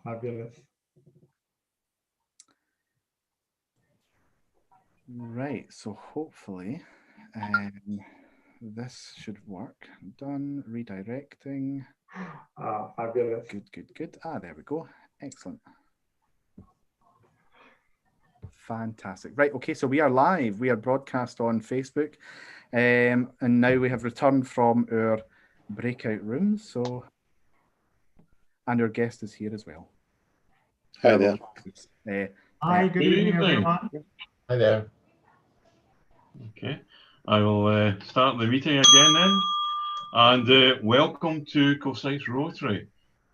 fabulous. Right, so hopefully this should work. Done, redirecting. Fabulous. Good. There we go. Excellent. Fantastic. Right, okay, so we are live. We are broadcast on Facebook. And now we have returned from our breakout rooms. And our guest is here as well. Hi there. Hi, good evening, everyone. Hi there. Okay, I will start the meeting again then. And welcome to Kilsyth Rotary,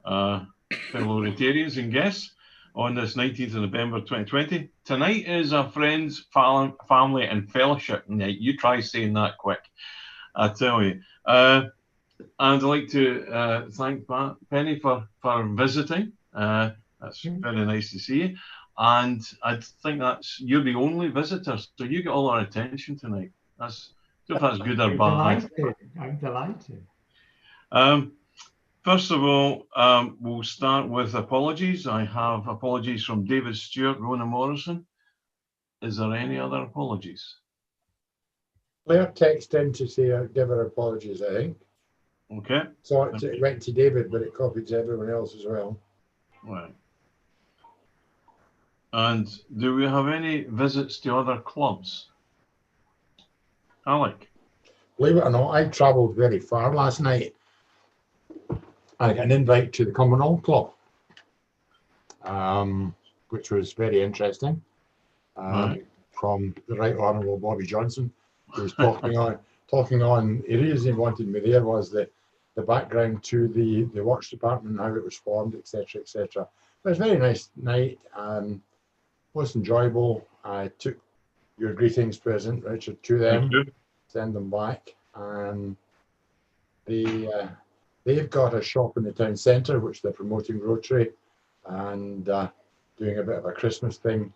fellow Rotarians and guests, on this 19th of November 2020. Tonight is a friends, family and fellowship night. You try saying that quick, I tell you. And I'd like to thank Penny for visiting. That's very nice to see you. And I think you're the only visitor, so you get all our attention tonight. That's good or bad. I'm delighted. First of all, we'll start with apologies. I have apologies from David Stewart, Rona Morrison. Is there any other apologies? Claire texted in to say give her apologies, I think. Okay. So it went to David, but it copied to everyone else as well. Right. And do we have any visits to other clubs? Alec? Believe it or not, I travelled very far last night. I got an invite to the Commonwealth Club, which was very interesting, from the Right Honourable Bobby Johnson, who was talking on. The reason he wanted me there was the background to the Works Department, how it was formed, etc., etc. It was a very nice night. Was enjoyable. I took your greetings present, Richard, to them. Send them back. They've got a shop in the town centre which they're promoting Rotary and doing a bit of a Christmas thing.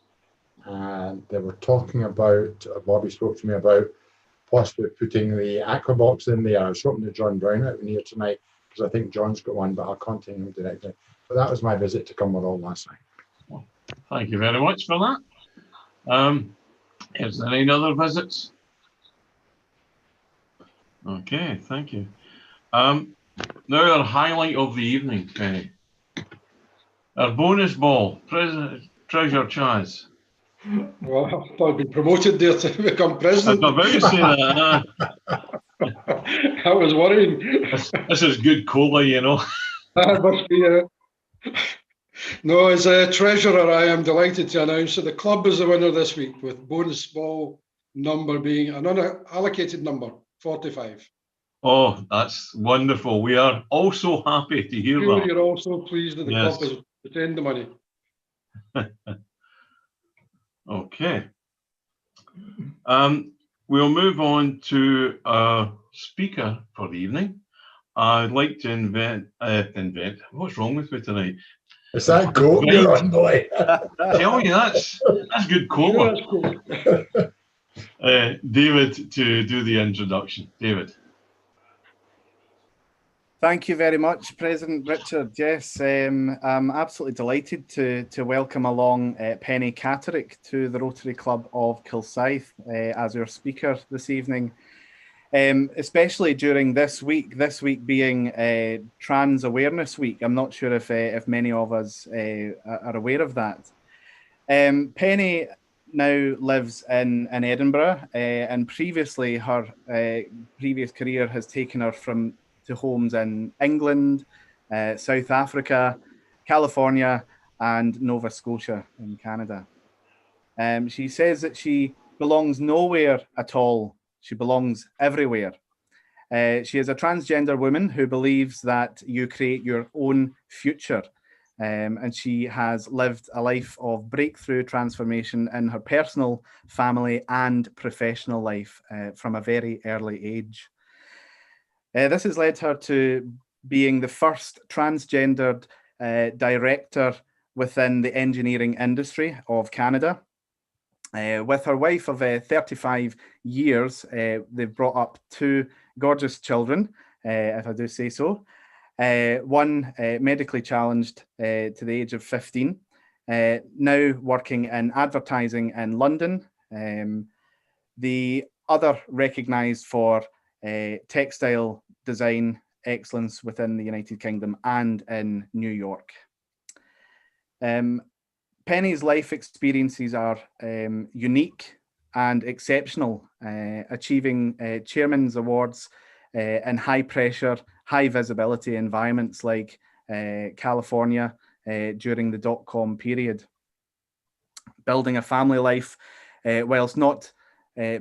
And they were talking about, Bobby spoke to me about possibly putting the Aquabox in there. I was hoping that John Brown out in here tonight because I think John's got one, but I'll contact him directly. But that was my visit to Cumbernauld last night. Well, thank you very much for that. Is there any other visits? Okay, thank you. Now our highlight of the evening, Penny. Our bonus ball, Treasure Chaz. Well, I've been promoted there to become president. I was about to say that. I was worrying. This is good cola, you know. That must be No, as a treasurer, I am delighted to announce that the club is the winner this week, with bonus ball number being an unallocated number, 45. Oh, that's wonderful. We are also happy to hear that. You're also pleased that the club has retained the money. Okay. We'll move on to our speaker for the evening. I'd like to invent. What's wrong with me tonight? Is that goat you're on the way? Tell you that's good cola. David to do the introduction. David. Thank you very much, President Richard. Yes, I'm absolutely delighted to welcome along Penny Catterick to the Rotary Club of Kilsyth as our speaker this evening, especially during this week being Trans Awareness Week. I'm not sure if many of us are aware of that. Penny now lives in Edinburgh, and previously her previous career has taken her to homes in England, South Africa, California, and Nova Scotia in Canada. She says that she belongs nowhere at all. She belongs everywhere. She is a transgender woman who believes that you create your own future. And she has lived a life of breakthrough transformation in her personal, family, and professional life from a very early age. This has led her to being the first transgendered director within the engineering industry of Canada. With her wife of 35 years, they've brought up two gorgeous children, if I do say so. One medically challenged to the age of 15, now working in advertising in London. The other recognised for textile design excellence within the United Kingdom and in New York. Penny's life experiences are unique and exceptional, achieving Chairman's Awards in high pressure, high visibility environments like California during the dot-com period. Building a family life whilst not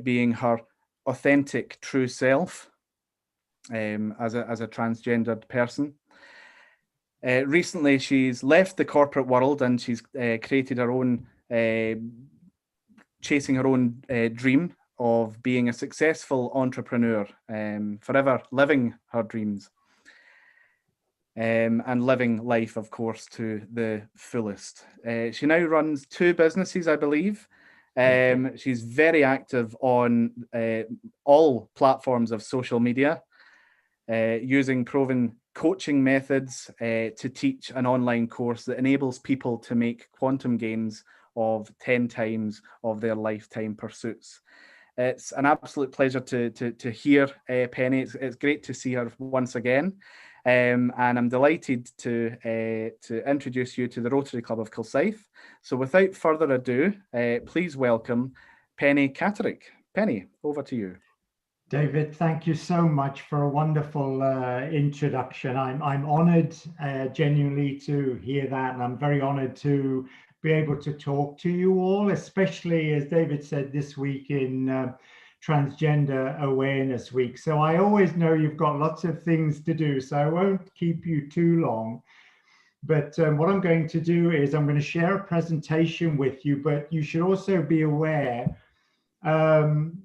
being her authentic true self as a transgendered person. Recently, she's left the corporate world and she's created her own, chasing her own dream of being a successful entrepreneur, forever living her dreams and living life, of course, to the fullest. She now runs 2 businesses, I believe. She's very active on all platforms of social media, using proven coaching methods to teach an online course that enables people to make quantum gains of 10 times of their lifetime pursuits. It's an absolute pleasure to hear Penny. It's great to see her once again. And I'm delighted to introduce you to the Rotary Club of Kilsyth. So without further ado, please welcome Penny Catterick. Penny, over to you. David, thank you so much for a wonderful introduction. I'm honoured genuinely to hear that, and I'm very honoured to be able to talk to you all, especially, as David said, this week in Transgender Awareness Week. So I always know you've got lots of things to do, so I won't keep you too long. But what I'm going to do is I'm going to share a presentation with you, but you should also be aware,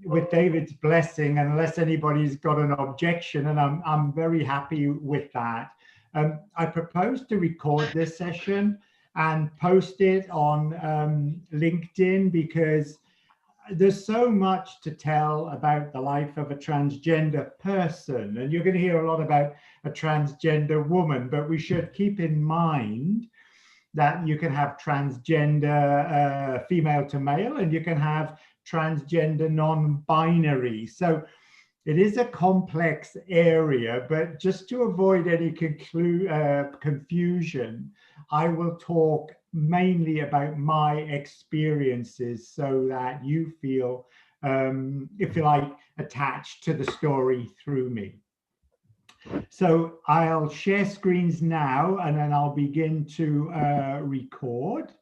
with David's blessing, unless anybody's got an objection, and I'm very happy with that. I propose to record this session and post it on LinkedIn, because there's so much to tell about the life of a transgender person, and you're going to hear a lot about a transgender woman, but we should keep in mind that you can have transgender female to male, and you can have transgender non-binary. So it is a complex area, but just to avoid any confusion, I will talk mainly about my experiences so that you feel, if you like, attached to the story through me. So I'll share screens now, and then I'll begin to record.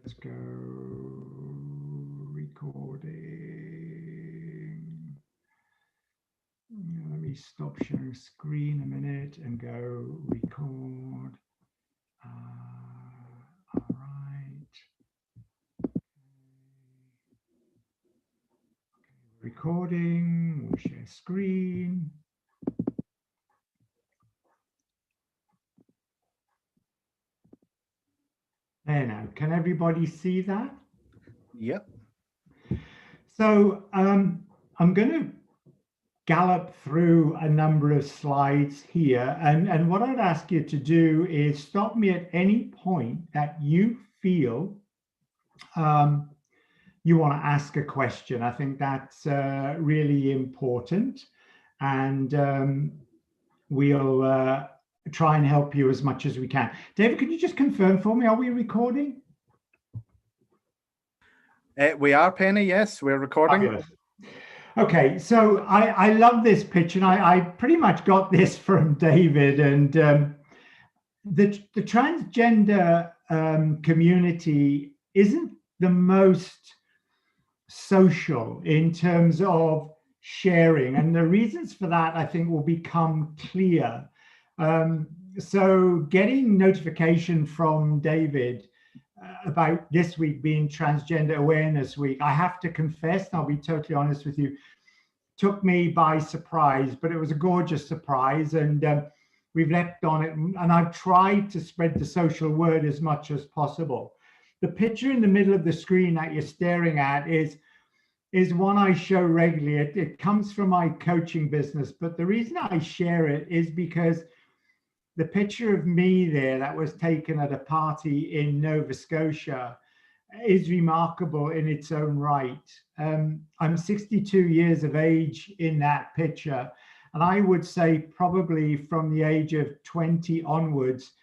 Let's go recording. Let me stop sharing screen a minute and go record. All right. Recording, we'll share screen. There now, can everybody see that? Yep. So I'm going to gallop through a number of slides here, and what I'd ask you to do is stop me at any point that you feel you want to ask a question. I think that's really important, and we'll try and help you as much as we can. David, can you just confirm for me, are we recording? We are, Penny, yes, we're recording. Fabulous. Okay, so I love this pitch, and I pretty much got this from David, and the transgender community isn't the most social in terms of sharing, and the reasons for that I think will become clear. So getting notification from David about this week being Transgender Awareness Week, I have to confess, and I'll be totally honest with you, took me by surprise, but it was a gorgeous surprise. And we've leapt on it, and I've tried to spread the social word as much as possible. The picture in the middle of the screen that you're staring at is one I show regularly. It comes from my coaching business, but the reason I share it is because the picture of me there that was taken at a party in Nova Scotia is remarkable in its own right. I'm 62 years of age in that picture, and I would say probably from the age of 20 onwards,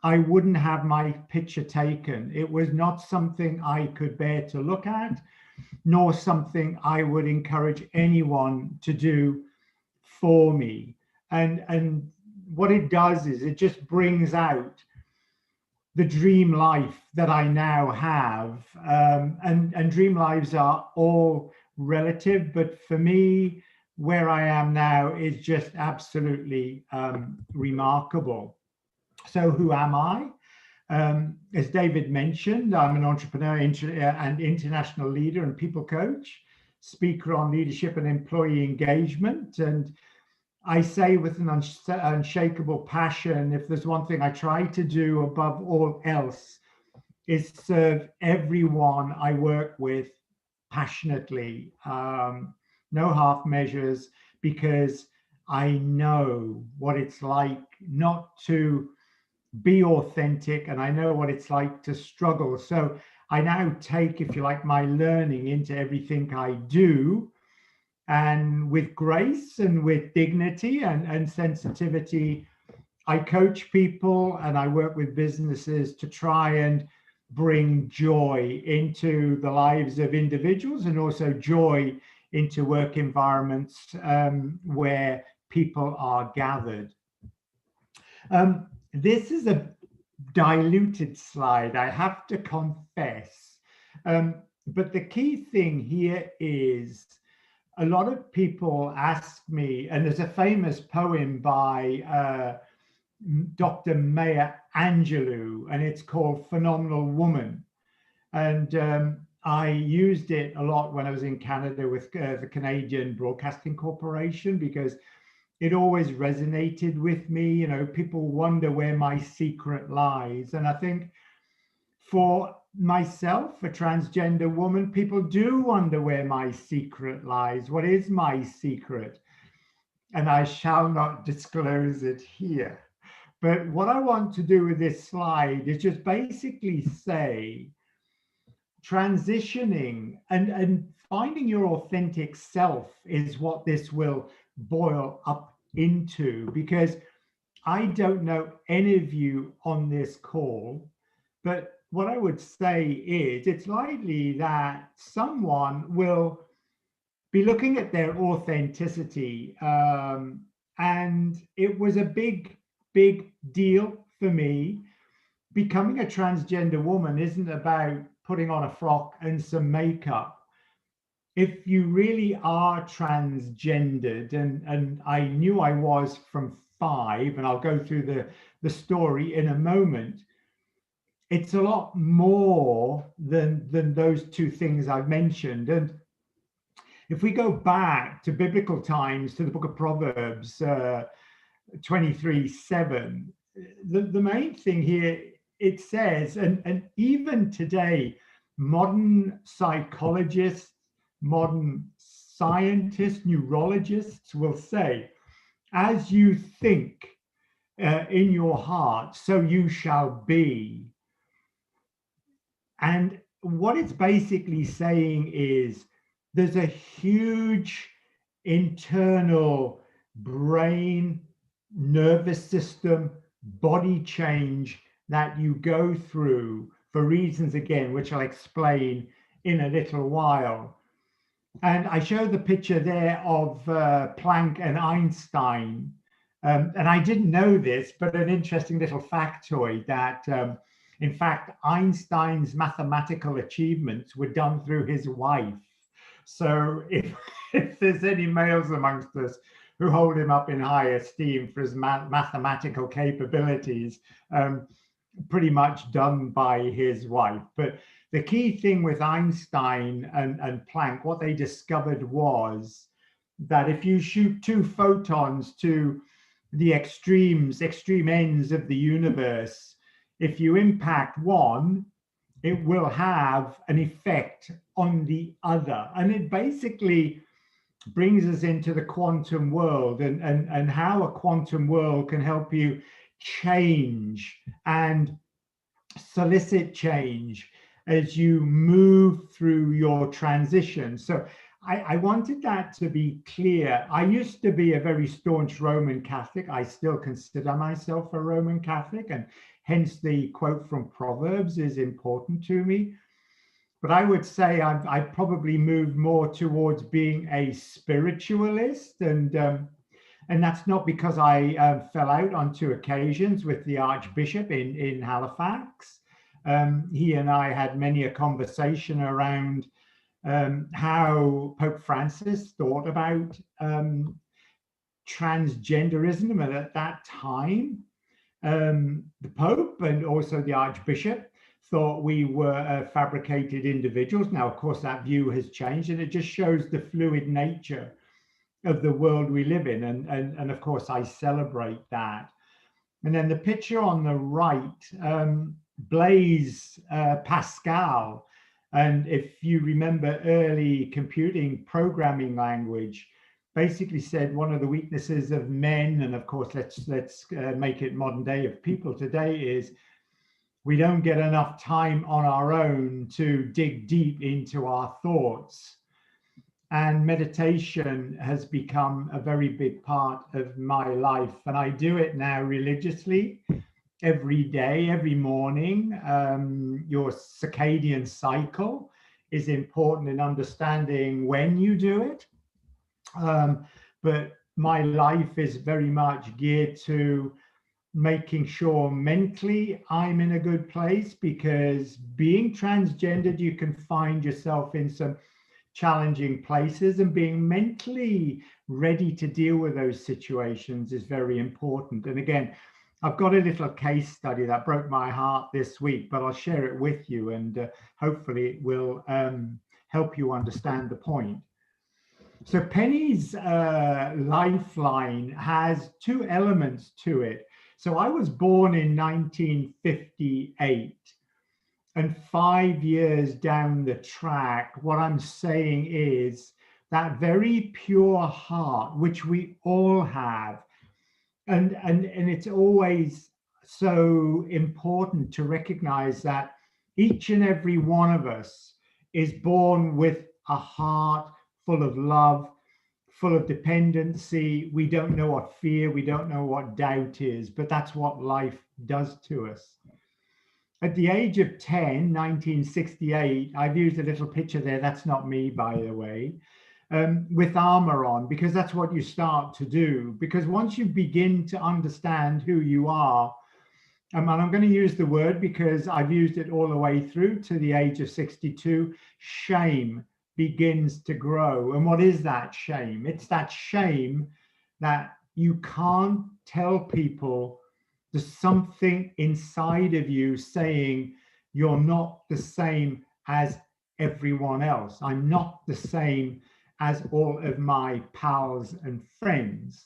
I wouldn't have my picture taken. It was not something I could bear to look at, nor something I would encourage anyone to do for me. And what it does is it just brings out the dream life that I now have. And dream lives are all relative, but for me, where I am now is just absolutely remarkable. So who am I? As David mentioned, I'm an entrepreneur and international leader and people coach, speaker on leadership and employee engagement. And I say with an unshakable passion, if there's one thing I try to do above all else, is serve everyone I work with passionately, no half measures, because I know what it's like not to be authentic, and I know what it's like to struggle. So I now take, if you like, my learning into everything I do, and with grace and with dignity and sensitivity, I coach people and I work with businesses to try and bring joy into the lives of individuals, and also joy into work environments where people are gathered. This is a diluted slide, I have to confess. But the key thing here is a lot of people ask me, and there's a famous poem by Dr. Maya Angelou, and it's called Phenomenal Woman. And I used it a lot when I was in Canada with the Canadian Broadcasting Corporation, because it always resonated with me. You know, people wonder where my secret lies. And I think for myself, a transgender woman, people do wonder where my secret lies. What is my secret? And I shall not disclose it here. But what I want to do with this slide is just basically say, transitioning and finding your authentic self is what this will boil up into, because I don't know any of you on this call, but what I would say is it's likely that someone will be looking at their authenticity, and it was a big deal for me. Becoming a transgender woman isn't about putting on a frock and some makeup. If you really are transgendered, and I knew I was from 5, and I'll go through the story in a moment, it's a lot more than those two things I've mentioned. And if we go back to biblical times, to the book of Proverbs 23:7, the main thing here, it says, and even today, modern psychologists, modern scientists, neurologists will say, as you think in your heart, so you shall be. And what it's basically saying is there's a huge internal brain, nervous system, body change that you go through for reasons, again, which I'll explain in a little while. And I show the picture there of Planck and Einstein. And I didn't know this, but an interesting little factoid that, in fact, Einstein's mathematical achievements were done through his wife. So if there's any males amongst us who hold him up in high esteem for his mathematical capabilities, pretty much done by his wife. But the key thing with Einstein and Planck, what they discovered was that if you shoot 2 photons to the extreme ends of the universe. If you impact one, it will have an effect on the other. And it basically brings us into the quantum world and how a quantum world can help you change and solicit change as you move through your transition. So I wanted that to be clear. I used to be a very staunch Roman Catholic. I still consider myself a Roman Catholic, and hence the quote from Proverbs is important to me. But I would say I've probably moved more towards being a spiritualist, and that's not because I fell out on 2 occasions with the Archbishop in Halifax. He and I had many a conversation around how Pope Francis thought about transgenderism, and at that time, the Pope and also the Archbishop thought we were fabricated individuals. Now, of course, that view has changed, and it just shows the fluid nature of the world we live in. And of course, I celebrate that. And then the picture on the right, Blaise Pascal. And if you remember early computing programming language, basically said one of the weaknesses of men, and of course, let's make it modern day of people today, is we don't get enough time on our own to dig deep into our thoughts. And meditation has become a very big part of my life. And I do it now religiously every day, every morning. Your circadian cycle is important in understanding when you do it. But my life is very much geared to making sure mentally I'm in a good place, because being transgendered, you can find yourself in some challenging places, and being mentally ready to deal with those situations is very important. And again, I've got a little case study that broke my heart this week, but I'll share it with you, and hopefully it will help you understand the point. So Penny's lifeline has 2 elements to it. So I was born in 1958, and 5 years down the track, what I'm saying is that very pure heart, which we all have, and it's always so important to recognize that each and every one of us is born with a heart full of love, full of dependency. We don't know what fear, we don't know what doubt is, but that's what life does to us. At the age of 10, 1968, I've used a little picture there, that's not me, by the way, with armor on, because that's what you start to do. Because once you begin to understand who you are, and I'm going to use the word because I've used it all the way through to the age of 62, shame begins to grow. And what is that shame? It's that shame that you can't tell people there's something inside of you saying you're not the same as everyone else. I'm not the same as all of my pals and friends.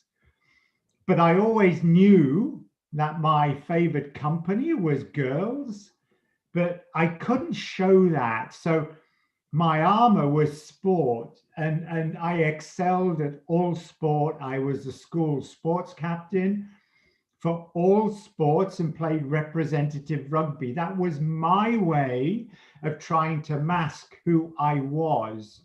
But I always knew that my favorite company was girls, but I couldn't show that. So my armor was sport, and I excelled at all sport. I was the school sports captain for all sports and played representative rugby. That was my way of trying to mask who I was.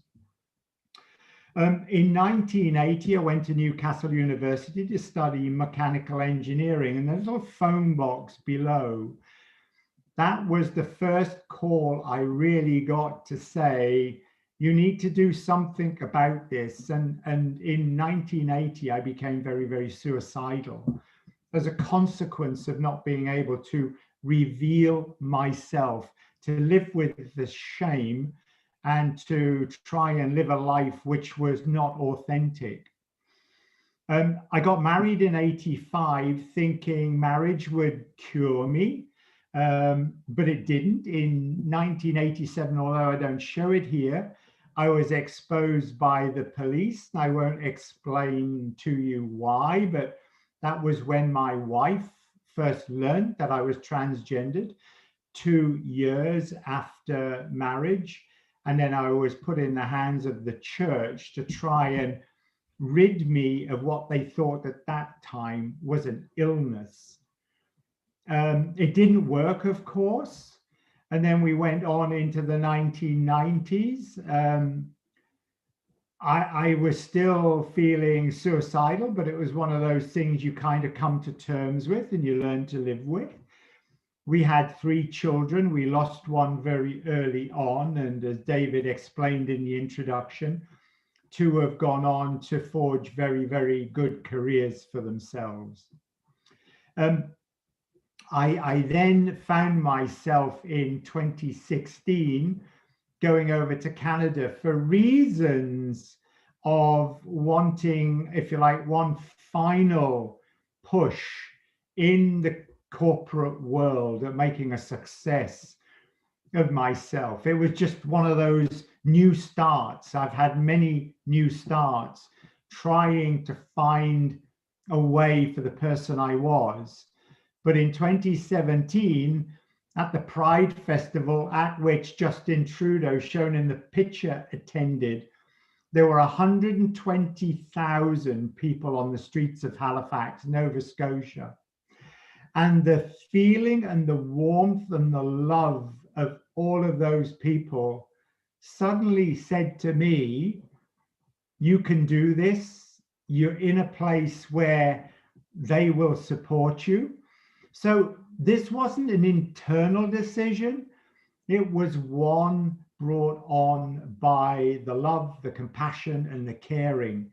In 1980, I went to Newcastle University to study mechanical engineering, and there's a little phone box below. That was the first call I really got to say, you need to do something about this. And in 1980, I became very, very suicidal as a consequence of not being able to reveal myself, to live with the shame and to try and live a life which was not authentic. I got married in 85 thinking marriage would cure me, but it didn't. In 1987, although I don't show it here, I was exposed by the police. I won't explain to you why, but That was when my wife first learned that I was transgendered, 2 years after marriage. And then I was put in the hands of the church to try and rid me of what they thought at that time was an illness. It didn't work, of course. And then we went on into the 1990s. I was still feeling suicidal, but it was one of those things you kind of come to terms with and you learn to live with. We had 3 children. We lost one very early on. And as David explained in the introduction, 2 have gone on to forge very, very good careers for themselves. I then found myself in 2016 going over to Canada for reasons of wanting, if you like, one final push in the corporate world of making a success of myself. It was just one of those new starts. I've had many new starts trying to find a way for the person I was. But in 2017, at the Pride Festival, at which Justin Trudeau, shown in the picture, attended, there were 120,000 people on the streets of Halifax, Nova Scotia. And the feeling and the warmth and the love of all of those people suddenly said to me, you can do this. You're in a place where they will support you. So this wasn't an internal decision. It was one brought on by the love, the compassion, and the caring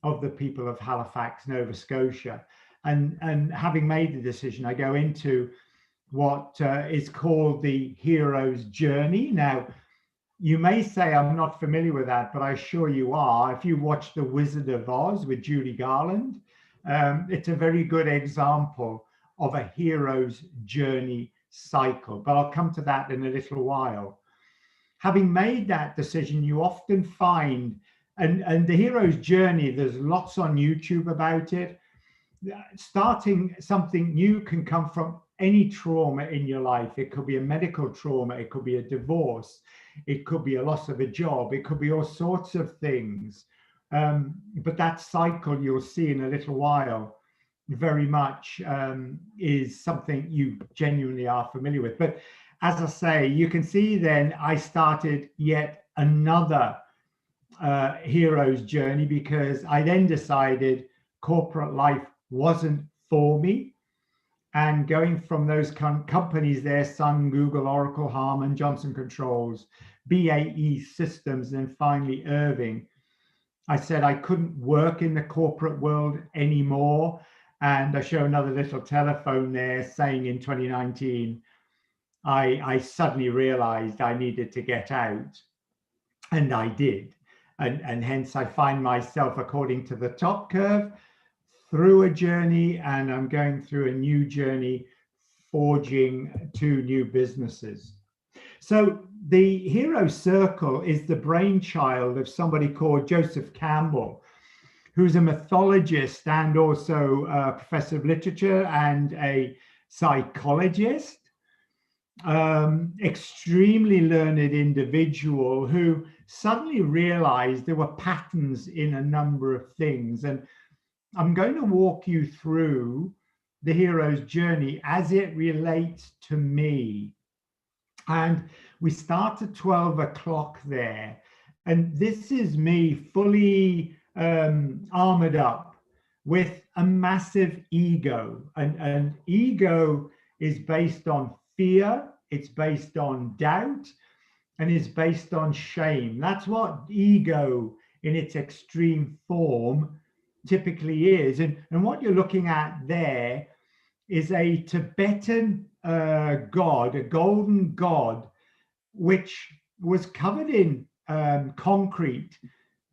of the people of Halifax, Nova Scotia. And having made the decision, I go into what is called the hero's journey. Now, you may say I'm not familiar with that, but I assure you are. If you watch The Wizard of Oz with Judy Garland, it's a very good example of a hero's journey cycle. But I'll come to that in a little while. Having made that decision, you often find, and the hero's journey, there's lots on YouTube about it. Starting something new can come from any trauma in your life. It could be a medical trauma, it could be a divorce, it could be a loss of a job, it could be all sorts of things. But that cycle you'll see in a little while very much is something you genuinely are familiar with. But as I say, you can see then I started yet another hero's journey, because I then decided corporate life wasn't for me. And going from those companies there, Sun, Google, Oracle, Harman, Johnson Controls, BAE Systems, and then finally Irving, I said I couldn't work in the corporate world anymore. And I show another little telephone there saying in 2019, I suddenly realized I needed to get out. And I did. And hence I find myself, according to the top curve, through a journey, and I'm going through a new journey, forging 2 new businesses. So the Hero Circle is the brainchild of somebody called Joseph Campbell, who's a mythologist and also a professor of literature and a psychologist, extremely learned individual who suddenly realized there were patterns in a number of things. And I'm going to walk you through the hero's journey as it relates to me. And we start at 12 o'clock there. And this is me fully armored up with a massive ego. And ego is based on fear, it's based on doubt, and it's based on shame. That's what ego in its extreme form typically is. And what you're looking at there is a Tibetan god, a golden god, which was covered in concrete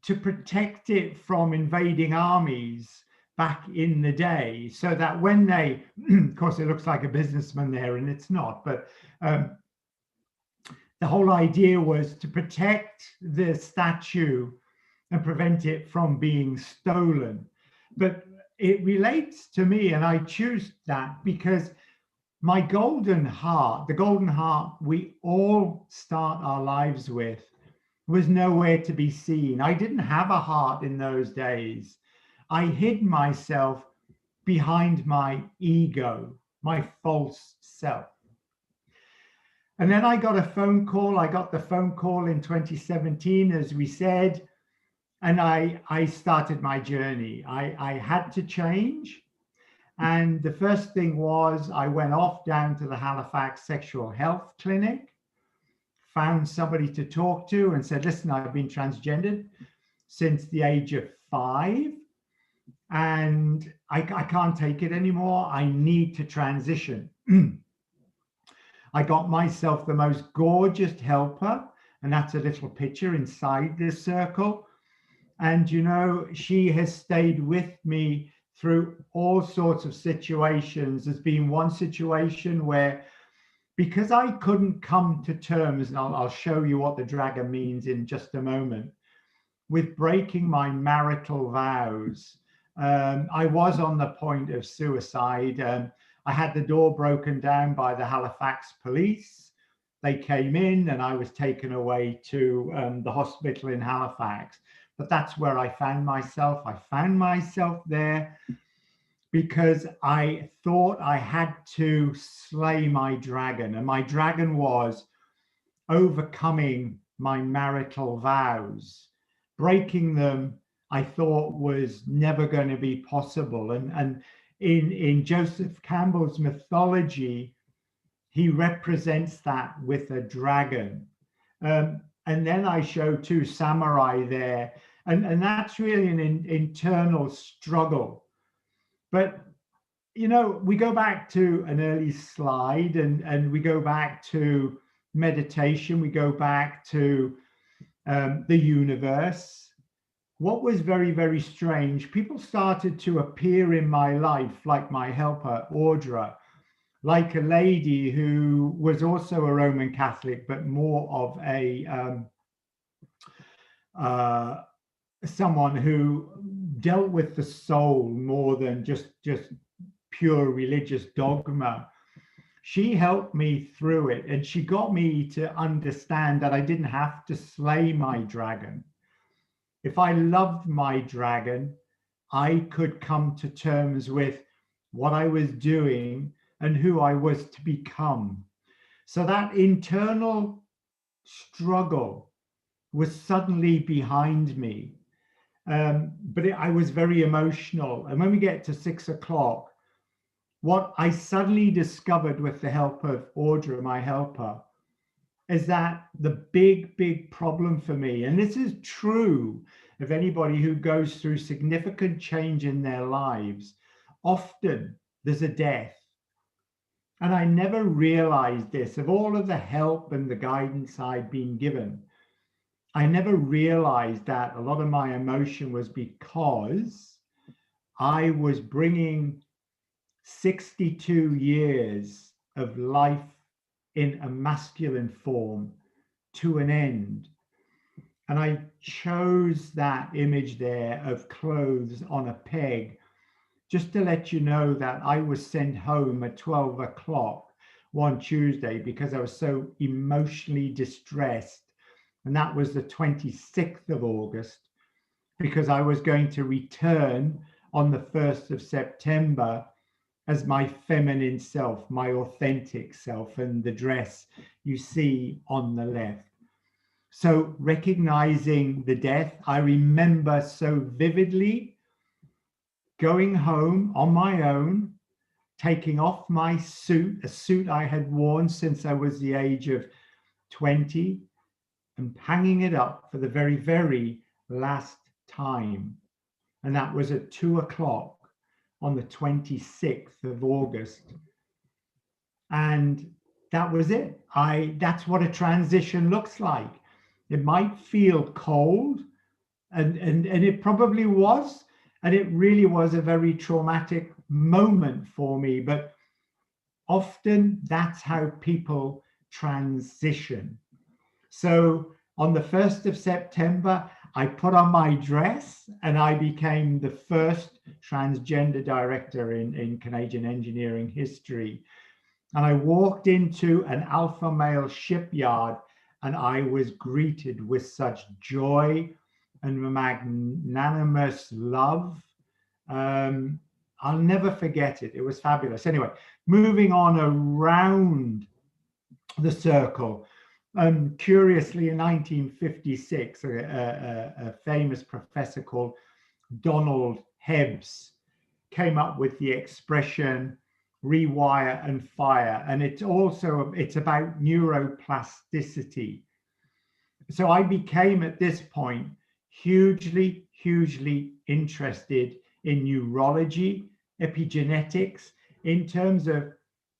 to protect it from invading armies back in the day, so that when they, of course, it looks like a businessman there, and it's not, but the whole idea was to protect the statue and prevent it from being stolen. But it relates to me, and I choose that because my golden heart, the golden heart we all start our lives with, was nowhere to be seen. I didn't have a heart in those days. I hid myself behind my ego, my false self. And then I got a phone call. I got the phone call in 2017, as we said, and I started my journey. I had to change. And the first thing was I went off down to the Halifax Sexual Health Clinic, found somebody to talk to and said, listen, I've been transgendered since the age of 5 and I can't take it anymore. I need to transition. I got myself the most gorgeous helper, and that's a little picture inside this circle. And, you know, she has stayed with me through all sorts of situations. There's been one situation where, because I couldn't come to terms, and I'll show you what the dragon means in just a moment, with breaking my marital vows. I was on the point of suicide. I had the door broken down by the Halifax police. They came in and I was taken away to the hospital in Halifax. But that's where I found myself. I found myself there because I thought I had to slay my dragon. And my dragon was overcoming my marital vows. Breaking them, I thought, was never going to be possible. And in Joseph Campbell's mythology, he represents that with a dragon. And then I show 2 samurai there. And that's really an internal struggle. But, you know, we go back to an early slide and we go back to meditation. We go back to the universe. What was very, very strange, people started to appear in my life, like my helper, Audra, like a lady who was also a Roman Catholic, but more of a someone who dealt with the soul more than just pure religious dogma. She helped me through it, and she got me to understand that I didn't have to slay my dragon. If I loved my dragon, I could come to terms with what I was doing and who I was to become. So that internal struggle was suddenly behind me. But I was very emotional. And when we get to 6 o'clock, what I suddenly discovered with the help of Audra, my helper, is that the big problem for me, and this is true of anybody who goes through significant change in their lives, often there's a death. And I never realized this. Of all of the help and the guidance I'd been given, I never realized that a lot of my emotion was because I was bringing 62 years of life in a masculine form to an end. And I chose that image there of clothes on a peg just to let you know that I was sent home at 12 o'clock one Tuesday because I was so emotionally distressed. And that was the 26th of August, because I was going to return on the 1st of September as my feminine self, my authentic self, and the dress you see on the left. So recognizing the death, I remember so vividly going home on my own, taking off my suit, a suit I had worn since I was the age of 20, and hanging it up for the very, very last time. And that was at 2 o'clock on the 26th of August. And that was it. That's what a transition looks like. It might feel cold, and it probably was, and it really was a very traumatic moment for me, but often that's how people transition. So on the 1st of September, I put on my dress and I became the first transgender director in Canadian engineering history. And I walked into an alpha male shipyard and I was greeted with such joy and magnanimous love. I'll never forget it. It was fabulous. Anyway, moving on around the circle. Curiously, in 1956, a famous professor called Donald Hebbs came up with the expression rewire and fire, and it's about neuroplasticity. So I became at this point hugely interested in neurology, epigenetics, in terms of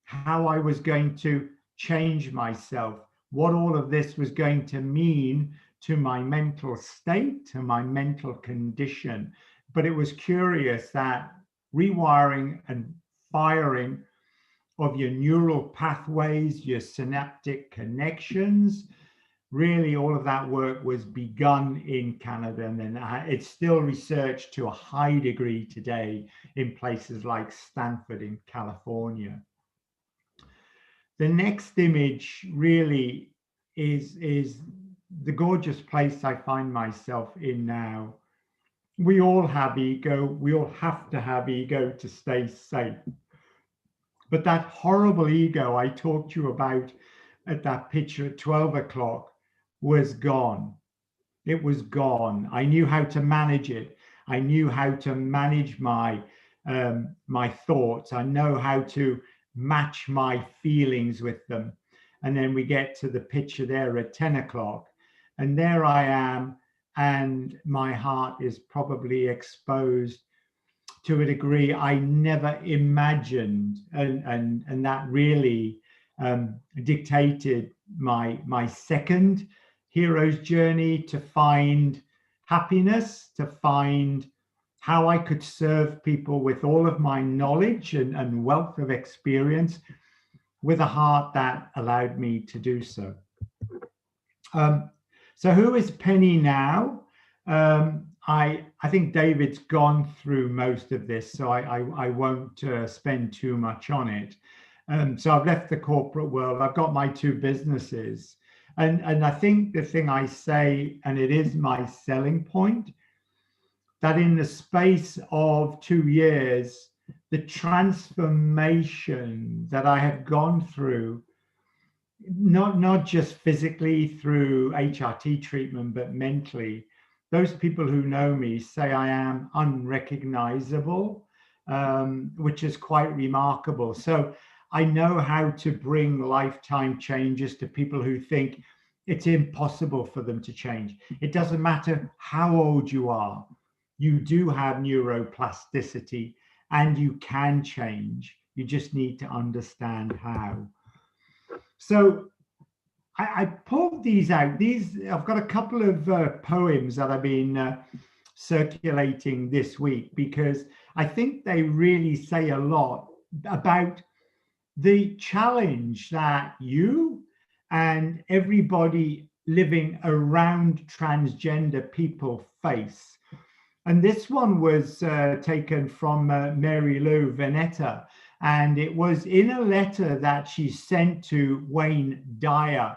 how I was going to change myself, what all of this was going to mean to my mental state, to my mental condition. But it was curious that rewiring and firing of your neural pathways, your synaptic connections, really all of that work was begun in Canada, and then it's still researched to a high degree today in places like Stanford in California. The next image really is the gorgeous place I find myself in now. We all have ego. We all have to have ego to stay safe. But that horrible ego I talked to you about at that picture at 12 o'clock was gone. It was gone. I knew how to manage it. I knew how to manage my thoughts. I know how to match my feelings with them. And then we get to the picture there at 10 o'clock. And there I am, and my heart is probably exposed to a degree I never imagined. And that really dictated my second hero's journey to find happiness, to find how I could serve people with all of my knowledge and wealth of experience, with a heart that allowed me to do so. So who is Penny now? I think David's gone through most of this, so I won't spend too much on it. So I've left the corporate world. I've got my two businesses. And I think the thing I say, and it is my selling point, that in the space of 2 years, the transformation that I have gone through, not just physically through HRT treatment, but mentally, those people who know me say I am unrecognizable, which is quite remarkable. So I know how to bring lifetime changes to people who think it's impossible for them to change. It doesn't matter how old you are. You do have neuroplasticity and you can change. You just need to understand how. So I pulled these out. I've got a couple of poems that I've been circulating this week because I think they really say a lot about the challenge that you and everybody living around transgender people face. And this one was taken from Mary Lou Venetta, and it was in a letter that she sent to Wayne Dyer.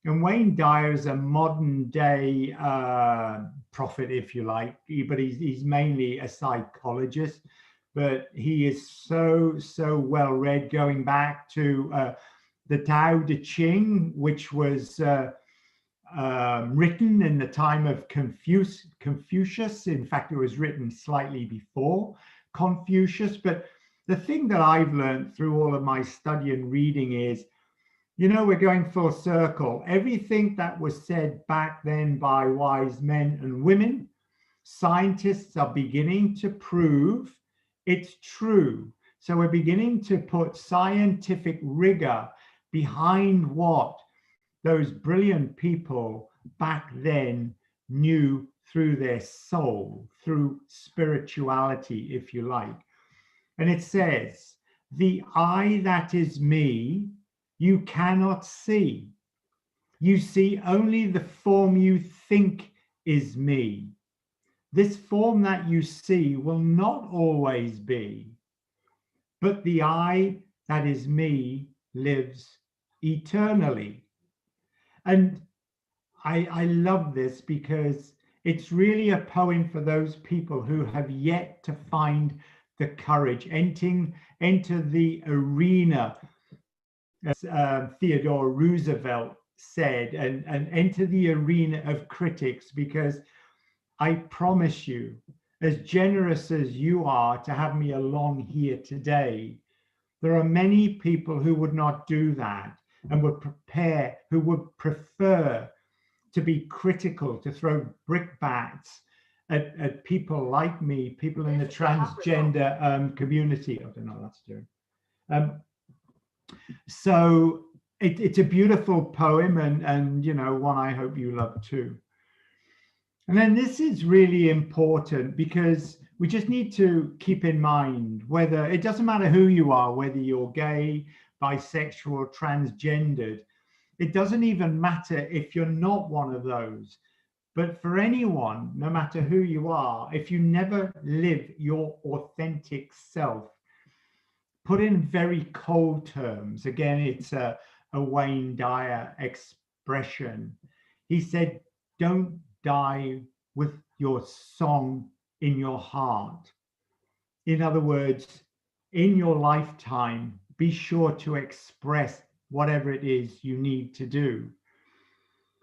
And Wayne Dyer is a modern day prophet, if you like, but he's mainly a psychologist. But he is so well read, going back to the Tao Te Ching, which was written in the time of Confucius. In fact, it was written slightly before Confucius. But the thing that I've learned through all of my study and reading is, we're going full circle. Everything that was said back then by wise men and women, scientists are beginning to prove it's true. So we're beginning to put scientific rigor behind what those brilliant people back then knew through their soul, through spirituality, if you like. And it says, the I that is me, you cannot see. You see only the form you think is me. This form that you see will not always be, but the I that is me lives eternally. And I love this because it's really a poem for those people who have yet to find the courage, enter the arena, as Theodore Roosevelt said, and enter the arena of critics, because I promise you, as generous as you are to have me along here today, there are many people who would not do that and who would prefer to be critical, to throw brickbats at people like me, people in the transgender community. I don't know what that's doing. So it's a beautiful poem, and you know, one I hope you love too. And then this is really important because we just need to keep in mind whether, it doesn't matter who you are, whether you're gay, bisexual, transgendered, it doesn't even matter if you're not one of those. But for anyone, no matter who you are, if you never live your authentic self, put in very cold terms, again, it's a Wayne Dyer expression. He said, don't die with your song in your heart. In other words, in your lifetime, be sure to express whatever it is you need to do.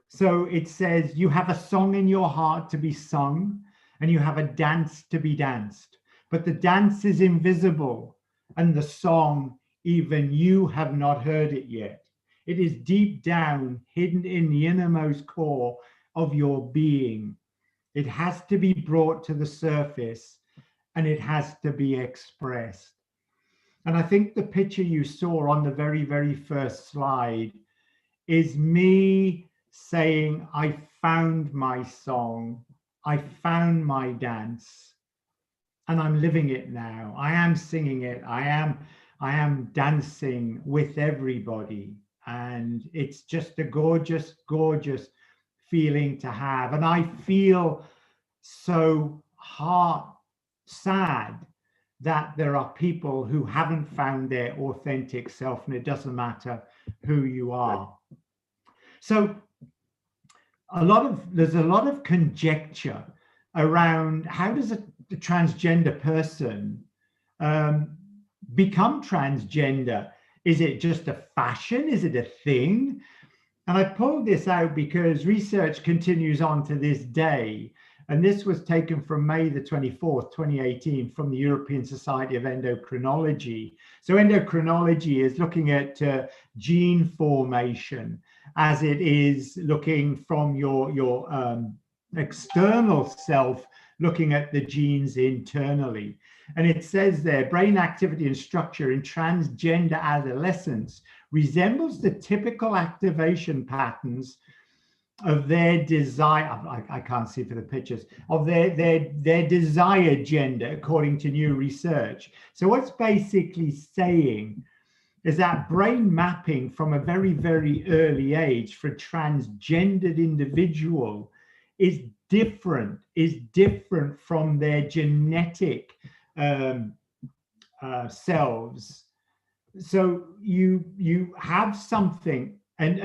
So it says you have a song in your heart to be sung, and you have a dance to be danced, but the dance is invisible, and the song, even you have not heard it yet. It is deep down, hidden in the innermost core of your being. It has to be brought to the surface, and it has to be expressed. And I think the picture you saw on the very, very first slide is me saying, I found my song, I found my dance, and I'm living it now. I am singing it. I am dancing with everybody. And it's just a gorgeous, gorgeous feeling to have. And I feel so sad that there are people who haven't found their authentic self, and it doesn't matter who you are. So there's a lot of conjecture around how does a transgender person become transgender? Is it just a fashion? Is it a thing? And I pulled this out because research continues on to this day. And this was taken from May the 24th, 2018, from the European Society of Endocrinology. So endocrinology is looking at gene formation as it is looking from your external self, looking at the genes internally. And it says there, brain activity and structure in transgender adolescents resembles the typical activation patterns of their desire, I can't see for the pictures, of their desired gender, according to new research. So what's basically saying is that brain mapping from a very, very early age for a transgendered individual is different from their genetic selves. So you have something. And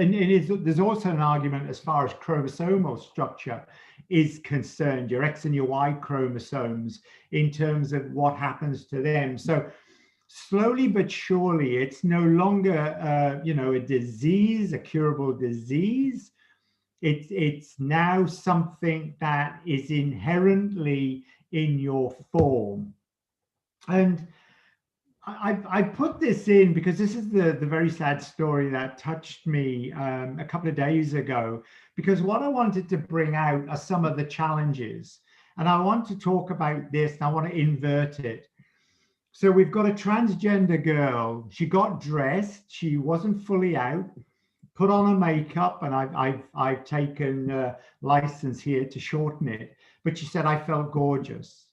there's also an argument as far as chromosomal structure is concerned, your X and your Y chromosomes, in terms of what happens to them. So slowly but surely, it's no longer a disease, a curable disease. It's now something that is inherently in your form. And I put this in because this is the very sad story that touched me a couple of days ago, because what I wanted to bring out are some of the challenges. And I want to talk about this, and I want to invert it. So we've got a transgender girl. She got dressed. She wasn't fully out, put on her makeup, and I've taken license here to shorten it. But she said, I felt gorgeous.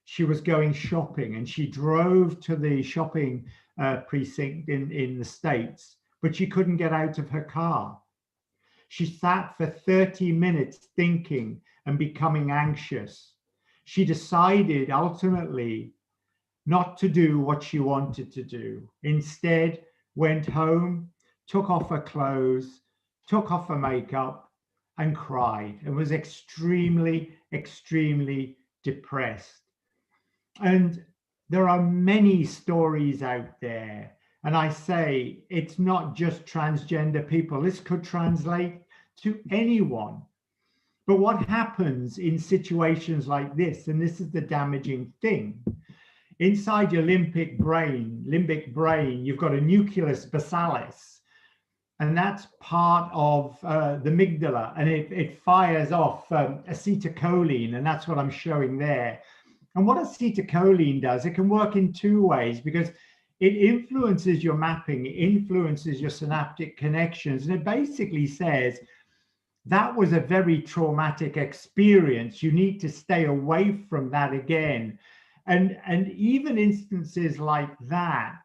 She was going shopping, and she drove to the shopping precinct in the States, but she couldn't get out of her car. She sat for 30 minutes thinking and becoming anxious, she decided ultimately not to do what she wanted to do. Instead, went home, took off her clothes, took off her makeup, and cried, and was extremely, extremely depressed. And there are many stories out there. And I say, it's not just transgender people. This could translate to anyone. But what happens in situations like this, and this is the damaging thing, inside your limbic brain, you've got a nucleus basalis, and that's part of the amygdala, and it fires off acetylcholine, and that's what I'm showing there. And what acetylcholine does, it can work in two ways, because it influences your mapping, it influences your synaptic connections, and it basically says, that was a very traumatic experience. You need to stay away from that again. And even instances like that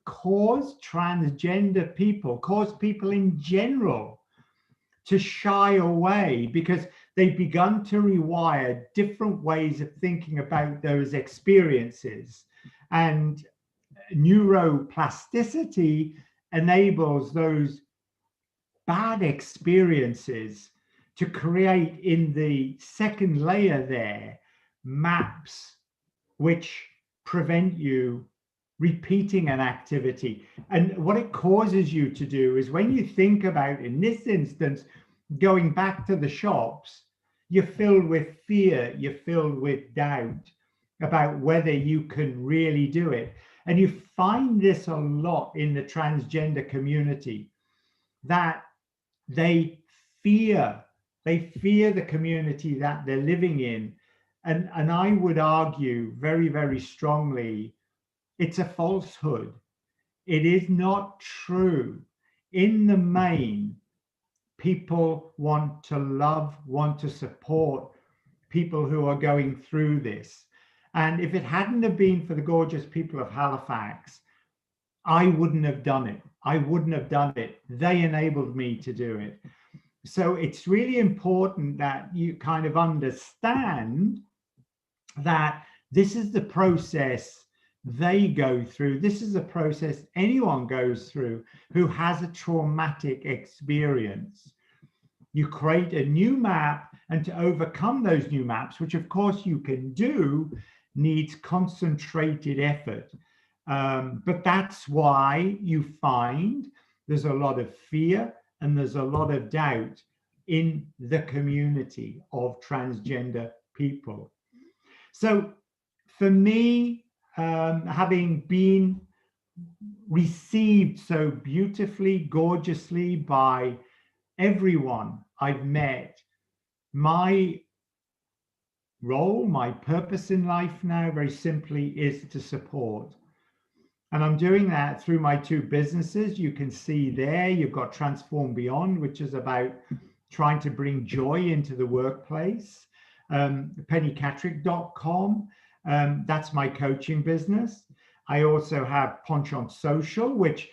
cause transgender people, cause people in general to shy away, because they've begun to rewire different ways of thinking about those experiences. And neuroplasticity enables those bad experiences to create in the second layer there maps which prevent you repeating an activity. And what it causes you to do is, when you think about, in this instance, going back to the shops, you're filled with fear, you're filled with doubt about whether you can really do it. And you find this a lot in the transgender community, that they fear the community that they're living in. And I would argue very, very strongly, it's a falsehood. It is not true. In the main, people want to love, want to support people who are going through this. And if it hadn't have been for the gorgeous people of Halifax, I wouldn't have done it. I wouldn't have done it. They enabled me to do it. So it's really important that you kind of understand that this is the process they go through. This is the process anyone goes through who has a traumatic experience. You create a new map, and to overcome those new maps, which of course you can do, needs concentrated effort. But that's why you find there's a lot of fear and there's a lot of doubt in the community of transgender people. So for me, having been received so beautifully, gorgeously by everyone I've met, my role, my purpose in life now, very simply, is to support. And I'm doing that through my two businesses. You can see there, you've got Transform Beyond, which is about trying to bring joy into the workplace. pennycatrick.com, that's my coaching business. I also have Penchant Social, which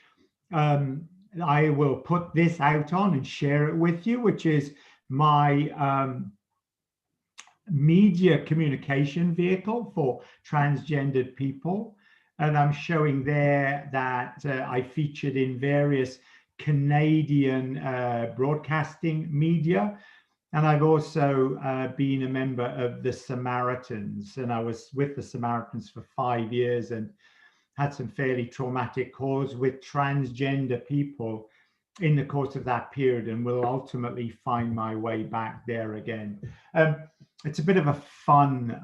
I will put this out on and share it with you, which is my media communication vehicle for transgendered people. And I'm showing there that I featured in various Canadian broadcasting media. And I've also been a member of the Samaritans. And I was with the Samaritans for 5 years and had some fairly traumatic calls with transgender people in the course of that period, and will ultimately find my way back there again. It's a bit of a fun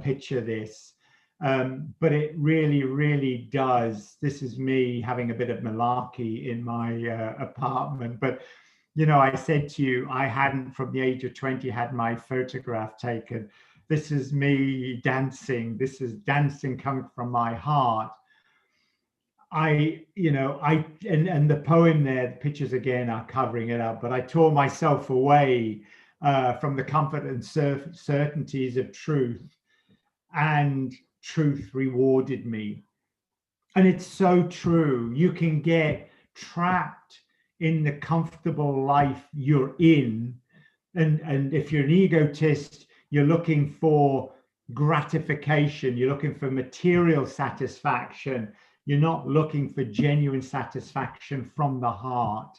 picture, this. But it really, really does. This is me having a bit of malarkey in my apartment. But, you know, I said to you, I hadn't from the age of 20 had my photograph taken. This is me dancing. This is dancing coming from my heart. And the poem there, the pictures again are covering it up, but I tore myself away from the comfort and certainties of truth, and truth rewarded me. And it's so true. You can get trapped in the comfortable life you're in And if you're an egotist, you're looking for gratification, you're looking for material satisfaction, you're not looking for genuine satisfaction from the heart.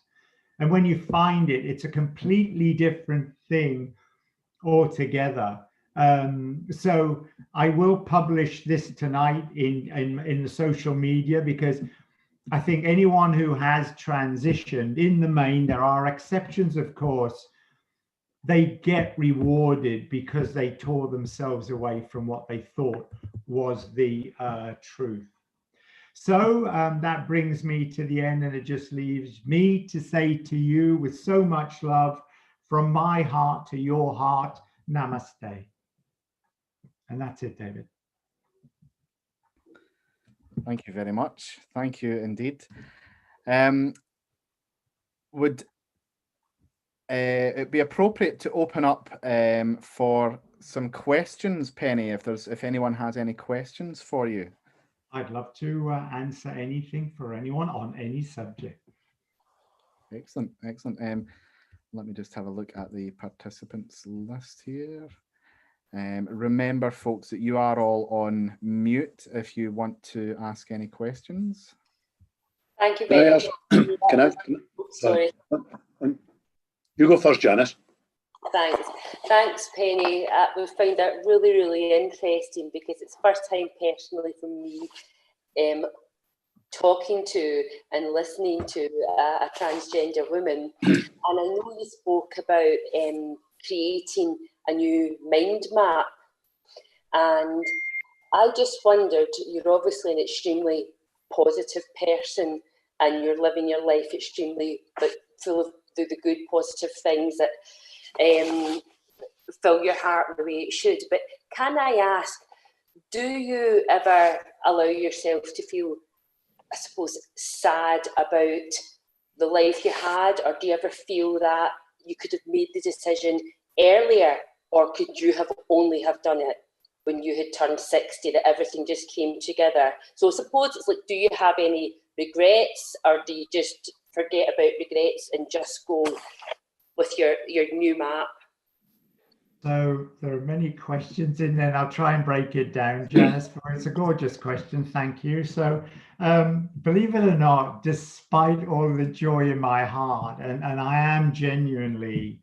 And when you find it, it's a completely different thing altogether. So I will publish this tonight in the social media, because I think anyone who has transitioned, in the main, there are exceptions, of course, they get rewarded because they tore themselves away from what they thought was the truth. So that brings me to the end, and it just leaves me to say to you, with so much love, from my heart to your heart, namaste. And that's it, David. Thank you very much. Thank you indeed. Would it be appropriate to open up for some questions, Penny, if anyone has any questions for you? I'd love to answer anything for anyone on any subject. Excellent, excellent. Let me just have a look at the participants list here. Remember, folks, that you are all on mute if you want to ask any questions. Thank you very much. Sorry. You go first, Janice. Thanks, Penny. We find that really, really interesting, because it's first time personally for me talking to and listening to a transgender woman. And I know you spoke about creating a new mind map. And I just wondered, you're obviously an extremely positive person, and you're living your life extremely full of the good, positive things that fill your heart the way it should. But can I ask, do you ever allow yourself to feel, I suppose, sad about the life you had? Or do you ever feel that you could have made the decision earlier, or could you have only have done it when you had turned 60, that everything just came together? So I suppose it's like, do you have any regrets, or do you just forget about regrets and just go with your new map? So there are many questions in there, and I'll try and break it down, Janice. It's a gorgeous question, thank you. So believe it or not, despite all the joy in my heart, and I am genuinely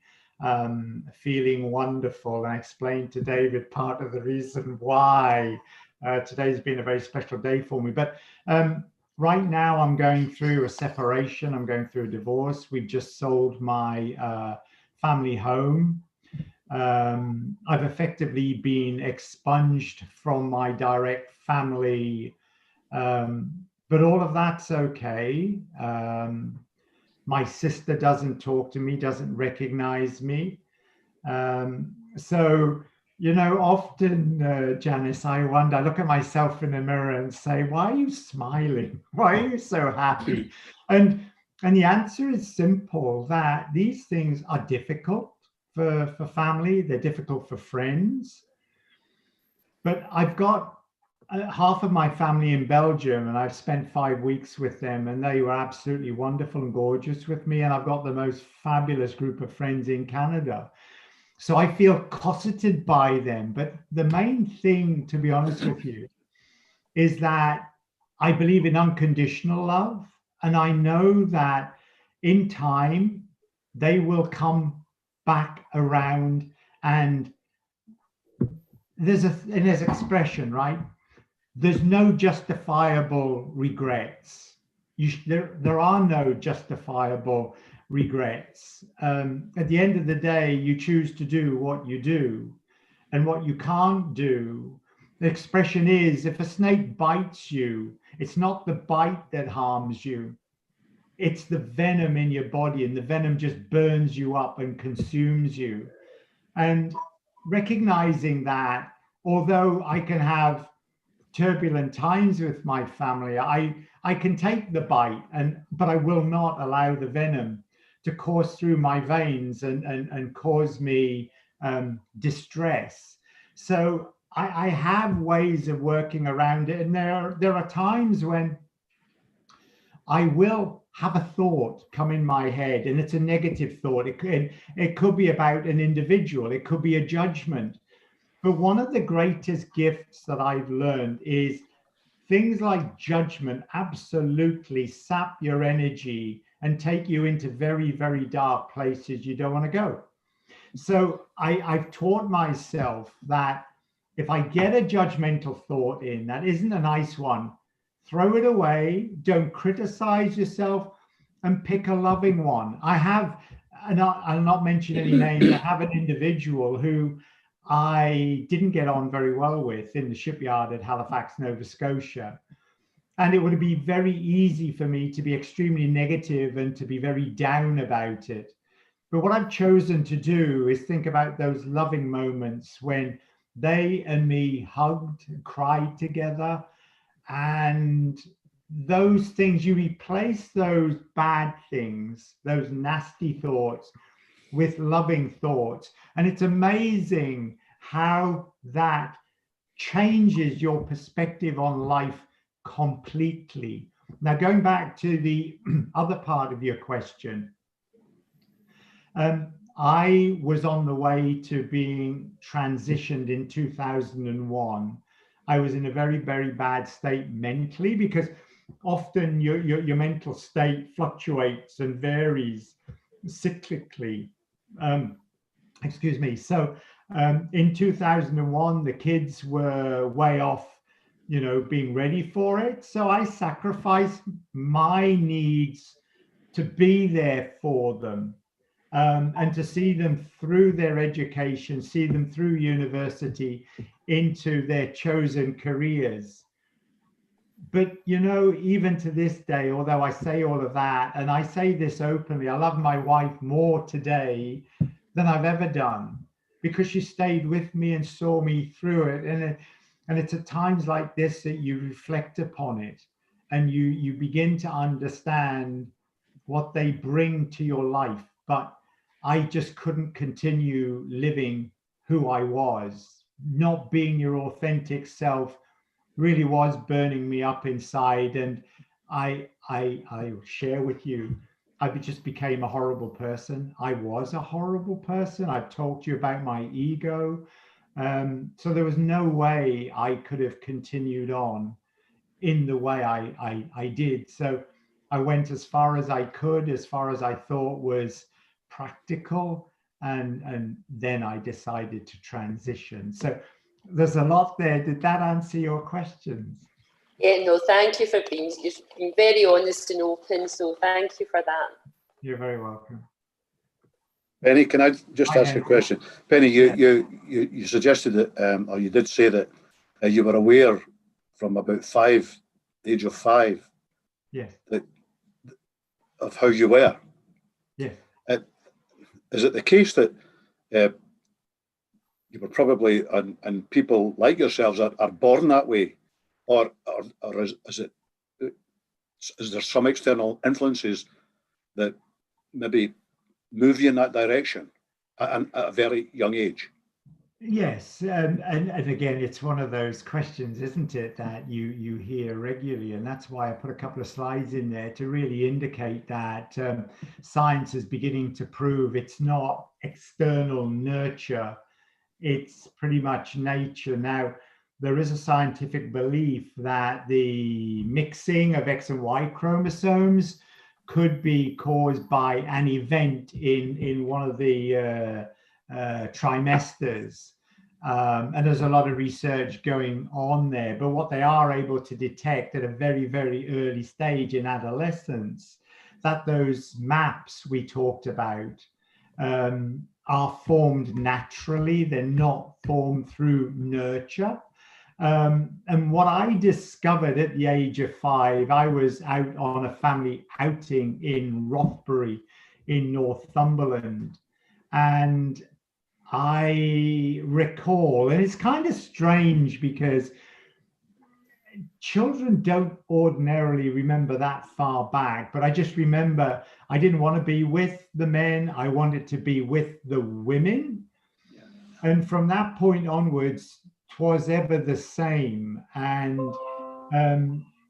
feeling wonderful, and I explained to David part of the reason why today's been a very special day for me. But right now I'm going through a separation, I'm going through a divorce. We've just sold my family home. I've effectively been expunged from my direct family, but all of that's okay. My sister doesn't talk to me, doesn't recognize me. So, you know, often, Janice, I wonder, I look at myself in the mirror and say, why are you smiling? Why are you so happy? And the answer is simple, that these things are difficult for family, they're difficult for friends. But I've got half of my family in Belgium, and I've spent 5 weeks with them, and they were absolutely wonderful and gorgeous with me. And I've got the most fabulous group of friends in Canada. So I feel cosseted by them. But the main thing, to be honest with you, is that I believe in unconditional love. And I know that in time, they will come back around. And there's an expression, right? There's no justifiable regrets. There are no justifiable regrets. At the end of the day, you choose to do what you do, and what you can't do. The expression is, if a snake bites you, it's not the bite that harms you. It's the venom in your body, and the venom just burns you up and consumes you. And recognizing that, although I can have turbulent times with my family, I can take the bite, but I will not allow the venom to course through my veins and cause me distress. So I have ways of working around it, and there are times when I will have a thought come in my head, and it's a negative thought. It could be about an individual, it could be a judgment. But one of the greatest gifts that I've learned is things like judgment absolutely sap your energy and take you into very, very dark places you don't want to go. So I've taught myself that if I get a judgmental thought in that isn't a nice one, throw it away, don't criticize yourself, and pick a loving one. I have, and I'll not mention any names, I have an individual who I didn't get on very well with in the shipyard at Halifax, Nova Scotia. And it would be very easy for me to be extremely negative and to be very down about it. But what I've chosen to do is think about those loving moments when they and me hugged, cried together, and those things, you replace those bad things, those nasty thoughts, with loving thoughts. And it's amazing how that changes your perspective on life completely. Now, going back to the other part of your question, I was on the way to being transitioned in 2001. I was in a very, very bad state mentally, because often your mental state fluctuates and varies cyclically. Excuse me. So in 2001, the kids were way off, being ready for it. So I sacrificed my needs to be there for them, and to see them through their education, see them through university into their chosen careers. But, even to this day, although I say all of that, and I say this openly, I love my wife more today than I've ever done, because she stayed with me and saw me through it. And it's at times like this that you reflect upon it, and you begin to understand what they bring to your life. But I just couldn't continue living who I was. Not being your authentic self really was burning me up inside. And I share with you, I just became a horrible person. I was a horrible person. I've talked to you about my ego. So there was no way I could have continued on in the way I did. So I went as far as I could, as far as I thought was practical. And then I decided to transition. So there's a lot there. Did that answer your questions? Yeah, no, thank you for being very honest and open. So thank you for that. You're very welcome. Penny, can I just ask a question? Penny, you suggested that, or you did say that you were aware from about the age of 5, yes, of how you were. Yes. Is it the case that you were probably, and people like yourselves are born that way, or is there some external influences that maybe move you in that direction at a very young age? Yes, and again, it's one of those questions, isn't it, that you hear regularly, and that's why I put a couple of slides in there to really indicate that science is beginning to prove it's not external nurture, it's pretty much nature. Now, there is a scientific belief that the mixing of X and Y chromosomes could be caused by an event in one of the trimesters. And there's a lot of research going on there, but what they are able to detect at a very, very early stage in adolescence, that those maps we talked about are formed naturally. They're not formed through nurture. And what I discovered at the age of 5, I was out on a family outing in Rothbury in Northumberland. And I recall, and it's kind of strange because children don't ordinarily remember that far back, but I just remember I didn't want to be with the men. I wanted to be with the women. And from that point onwards, 'twas ever the same. And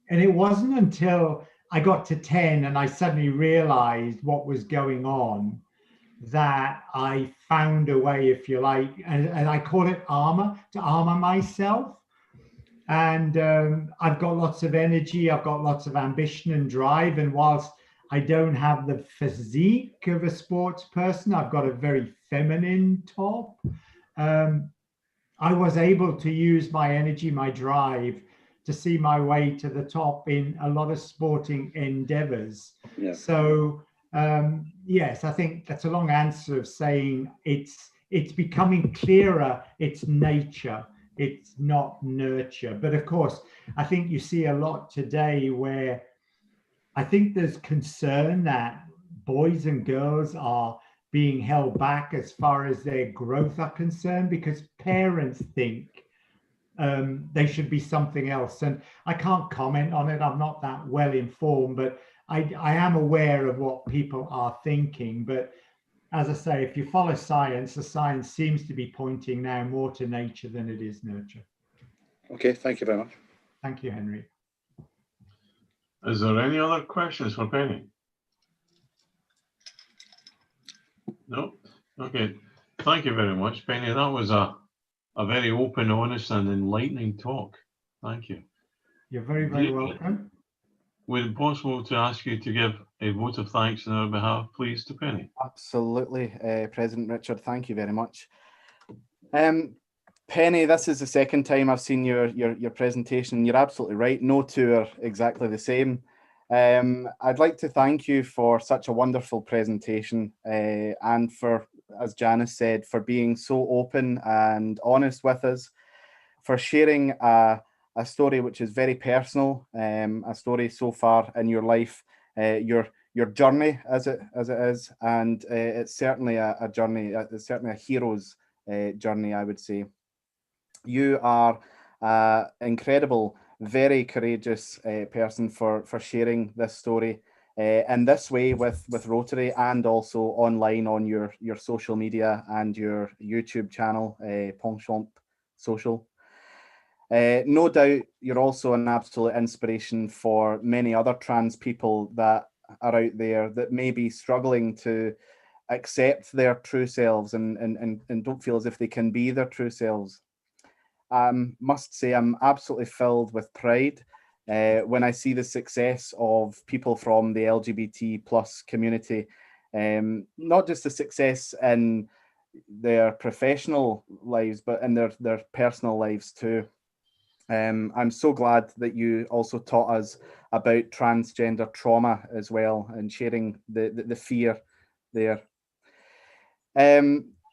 it wasn't until I got to 10 and I suddenly realized what was going on, that I found a way, if you like, and I call it armor, to armor myself. And I've got lots of energy, I've got lots of ambition and drive. And whilst I don't have the physique of a sports person, I've got a very feminine top. I was able to use my energy, my drive, to see my way to the top in a lot of sporting endeavors. Yeah. So yes, I think that's a long answer of saying it's becoming clearer. It's nature, it's not nurture. But of course, I think you see a lot today where I think there's concern that boys and girls are being held back as far as their growth are concerned, because parents think they should be something else. And I can't comment on it. I'm not that well informed, but I am aware of what people are thinking. But as I say, if you follow science, the science seems to be pointing now more to nature than it is nurture. Okay, thank you very much. Thank you, Henry. Is there any other questions for Penny? No? Okay. Thank you very much, Penny. That was a very open, honest, and enlightening talk. Thank you. You're very, very welcome. Would it be possible to ask you to give a vote of thanks on our behalf, please, to Penny? Absolutely, President Richard. Thank you very much. Penny, this is the second time I've seen your presentation. You're absolutely right. No two are exactly the same. I'd like to thank you for such a wonderful presentation, and for, as Janice said, for being so open and honest with us, for sharing a story which is very personal, a story so far in your life, your journey as it is, and it's certainly a journey. It's certainly a hero's journey, I would say. You are an incredible, very courageous person for sharing this story in this way with Rotary, and also online on your social media and your YouTube channel, Penchant Social. No doubt you're also an absolute inspiration for many other trans people that are out there that may be struggling to accept their true selves and don't feel as if they can be their true selves. Must say I'm absolutely filled with pride when I see the success of people from the LGBT plus community, not just the success in their professional lives, but in their personal lives too. I'm so glad that you also taught us about transgender trauma as well, and sharing the fear there.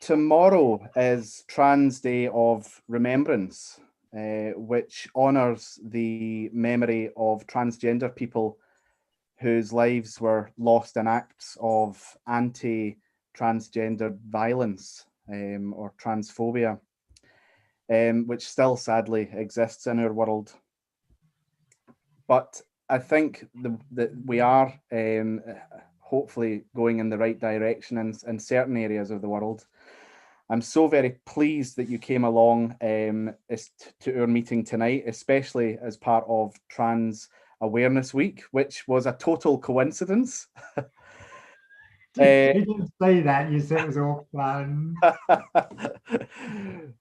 Tomorrow is Trans Day of Remembrance, which honours the memory of transgender people whose lives were lost in acts of anti-transgender violence or transphobia, which still sadly exists in our world. But I think that we are hopefully going in the right direction in certain areas of the world. I'm so very pleased that you came along to our meeting tonight, especially as part of Trans Awareness Week, which was a total coincidence. You didn't say that, you said it was all planned.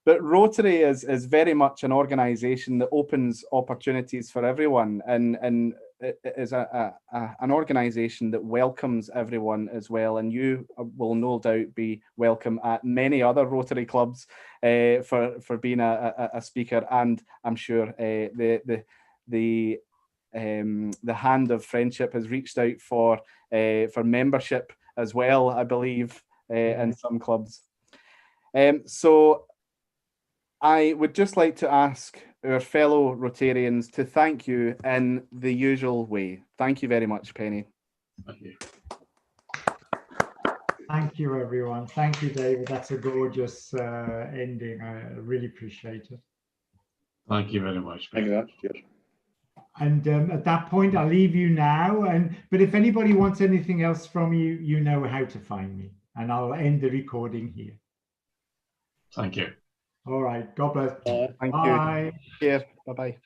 But Rotary is very much an organisation that opens opportunities for everyone, and it is an organisation that welcomes everyone as well. And you will no doubt be welcome at many other Rotary clubs for being a speaker, and I'm sure the hand of friendship has reached out for membership as well, I believe, in some clubs. So I would just like to ask our fellow Rotarians to thank you in the usual way. Thank you very much, Penny. Thank you. Thank you, everyone. Thank you, David. That's a gorgeous ending. I really appreciate it. Thank you very much, Thank Penny. you very much. Cheers. And at that point, I'll leave you now. But if anybody wants anything else from you, you know how to find me. And I'll end the recording here. Thank you. All right. God bless. Thank Bye. you. Cheers. Bye-bye.